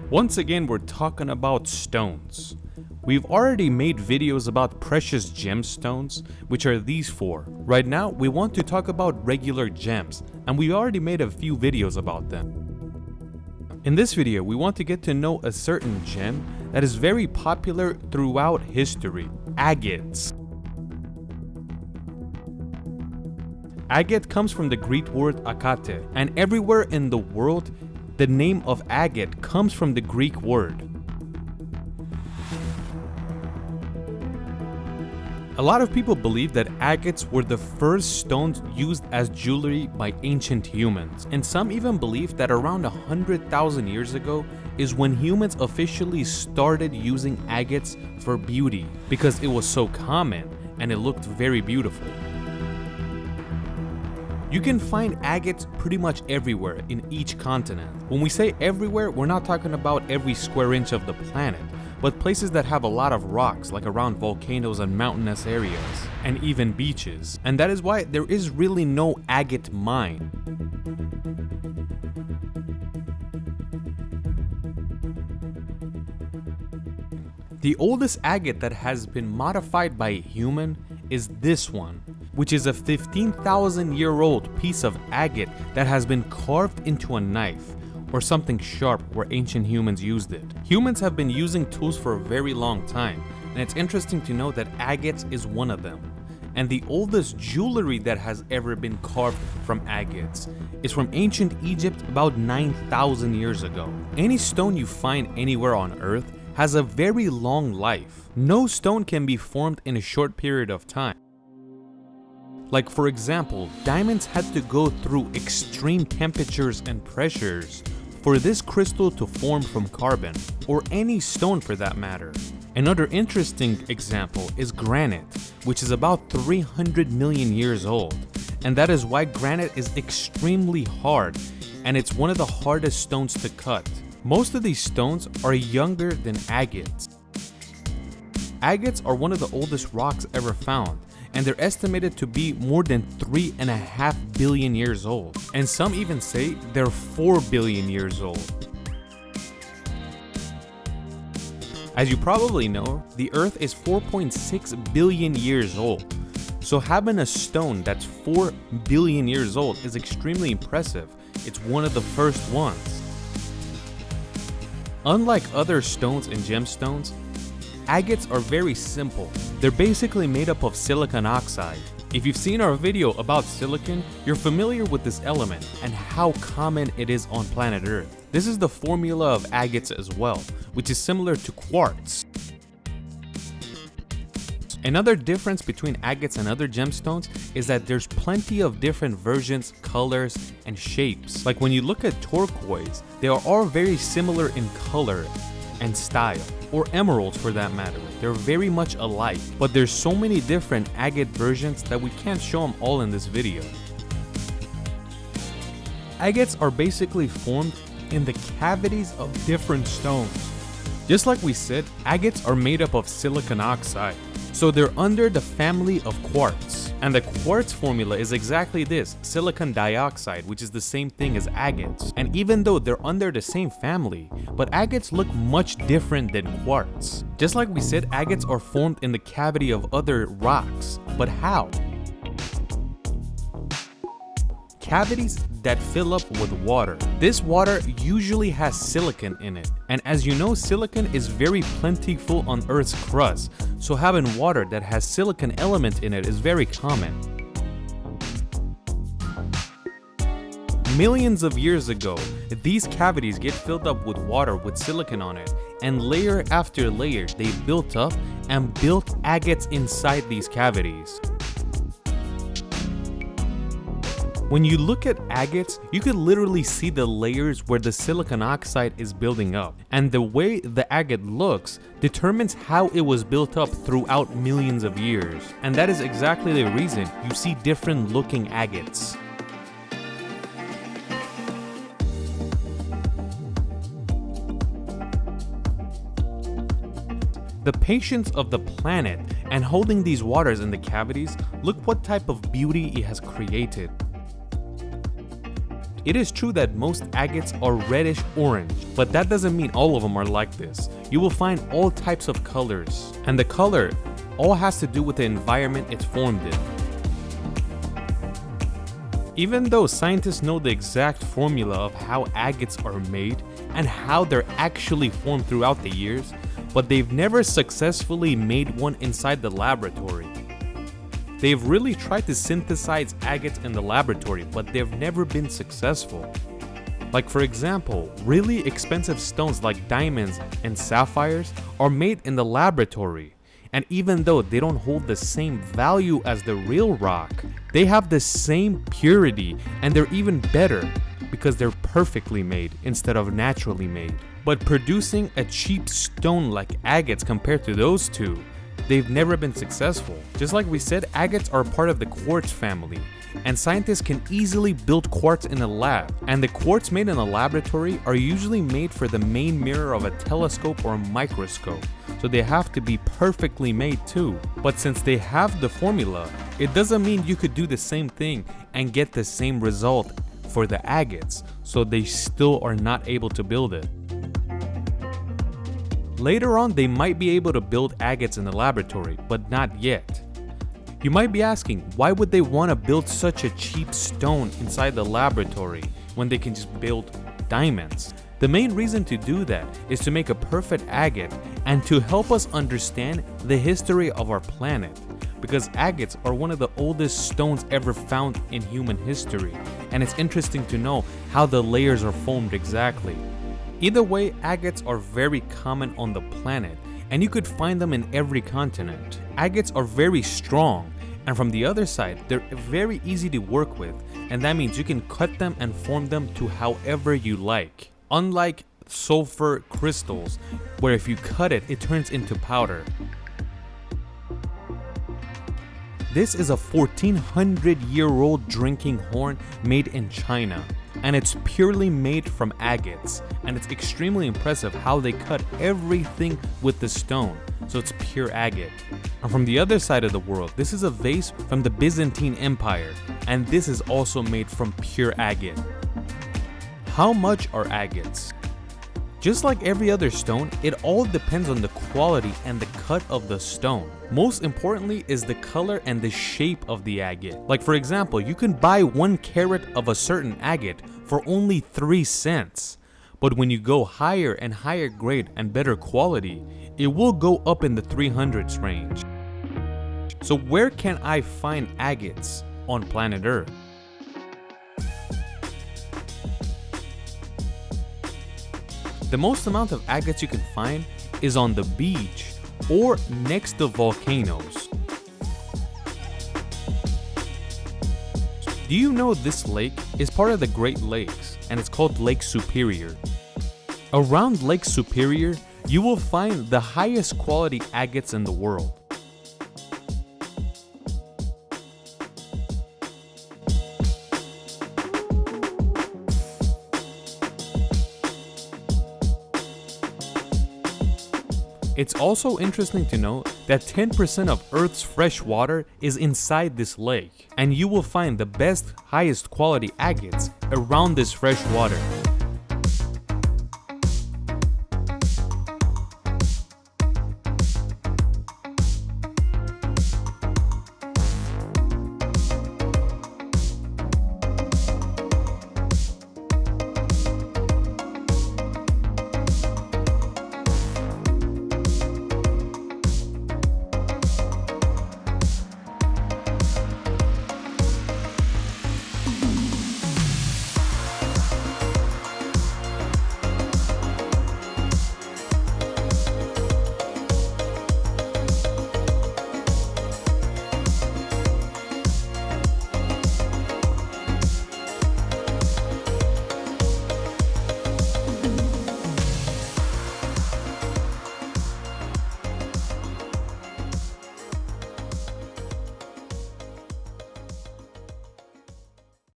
Once again, we're talking about stones. We've already made videos about precious gemstones, which are these four. Right now, we want to talk about regular gems, and we already made a few videos about them. In this video, we want to get to know a certain gem that is very popular throughout history, agates. Agate comes from the Greek word akate, and everywhere in the world, the name of agate comes from the Greek word. A lot of people believe that agates were the first stones used as jewelry by ancient humans, and some even believe that around 100,000 years ago is when humans officially started using agates for beauty, because it was so common and it looked very beautiful. You can find agates pretty much everywhere in each continent. When we say everywhere, we're not talking about every square inch of the planet, but places that have a lot of rocks, like around volcanoes and mountainous areas, and even beaches. And that is why there is really no agate mine. The oldest agate that has been modified by a human is this one, which is a 15,000-year-old piece of agate that has been carved into a knife or something sharp where ancient humans used it. Humans have been using tools for a very long time, and it's interesting to know that agates is one of them. And the oldest jewelry that has ever been carved from agates is from ancient Egypt about 9,000 years ago. Any stone you find anywhere on Earth has a very long life. No stone can be formed in a short period of time. Like for example, diamonds had to go through extreme temperatures and pressures for this crystal to form from carbon, or any stone for that matter. Another interesting example is granite, which is about 300 million years old, and that is why granite is extremely hard, and it's one of the hardest stones to cut. Most of these stones are younger than agates. Agates are one of the oldest rocks ever found, and they're estimated to be more than 3.5 billion years old. And some even say they're 4 billion years old. As you probably know, the Earth is 4.6 billion years old. So having a stone that's 4 billion years old is extremely impressive. It's one of the first ones. Unlike other stones and gemstones, agates are very simple. They're basically made up of silicon oxide. If you've seen our video about silicon, you're familiar with this element and how common it is on planet Earth. This is the formula of agates as well, which is similar to quartz. Another difference between agates and other gemstones is that there's plenty of different versions, colors, and shapes. Like when you look at turquoise, they are all very similar in color and style, or emeralds for that matter. They're very much alike, but there's so many different agate versions that we can't show them all in this video. Agates are basically formed in the cavities of different stones. Just like we said, agates are made up of silicon oxide, so they're under the family of quartz. And the quartz formula is exactly this, silicon dioxide, which is the same thing as agates. And even though they're under the same family, but agates look much different than quartz. Just like we said, agates are formed in the cavity of other rocks, but how? Cavities that fill up with water. This water usually has silicon in it, and as you know, silicon is very plentiful on Earth's crust, so having water that has silicon element in it is very common. Millions of years ago, these cavities get filled up with water with silicon on it, and layer after layer they built up and built agates inside these cavities. When you look at agates, you can literally see the layers where the silicon oxide is building up, and the way the agate looks determines how it was built up throughout millions of years. And that is exactly the reason you see different looking agates. The patience of the planet and holding these waters in the cavities, look what type of beauty it has created. It is true that most agates are reddish orange, but that doesn't mean all of them are like this. You will find all types of colors, and the color all has to do with the environment it's formed in. Even though scientists know the exact formula of how agates are made and how they're actually formed throughout the years, but they've never successfully made one inside the laboratory. They've really tried to synthesize agates in the laboratory, but they've never been successful. Like for example, really expensive stones like diamonds and sapphires are made in the laboratory. And even though they don't hold the same value as the real rock, they have the same purity and they're even better because they're perfectly made instead of naturally made. But producing a cheap stone like agates compared to those two, they've never been successful. Just like we said, agates are part of the quartz family, and scientists can easily build quartz in a lab. And the quartz made in a laboratory are usually made for the main mirror of a telescope or a microscope, so they have to be perfectly made too. But since they have the formula, it doesn't mean you could do the same thing and get the same result for the agates, so they still are not able to build it. Later on, they might be able to build agates in the laboratory, but not yet. You might be asking, why would they want to build such a cheap stone inside the laboratory when they can just build diamonds? The main reason to do that is to make a perfect agate and to help us understand the history of our planet. Because agates are one of the oldest stones ever found in human history, and it's interesting to know how the layers are formed exactly. Either way, agates are very common on the planet, and you could find them in every continent. Agates are very strong, and from the other side, they're very easy to work with, and that means you can cut them and form them to however you like. Unlike sulfur crystals, where if you cut it, it turns into powder. This is a 1400-year-old drinking horn made in China, and it's purely made from agates, and it's extremely impressive how they cut everything with the stone, so it's pure agate. And from the other side of the world, this is a vase from the Byzantine Empire, and this is also made from pure agate. How much are agates? Just like every other stone, it all depends on the quality and the cut of the stone. Most importantly is the color and the shape of the agate. Like for example, you can buy 1 carat of a certain agate for only 3 cents. But when you go higher and higher grade and better quality, it will go up in the 300s range. So where can I find agates on planet Earth? The most amount of agates you can find is on the beach or next to volcanoes. Do you know this lake is part of the Great Lakes and it's called Lake Superior? Around Lake Superior, you will find the highest quality agates in the world. It's also interesting to note that 10% of Earth's fresh water is inside this lake, and you will find the best, highest quality agates around this fresh water.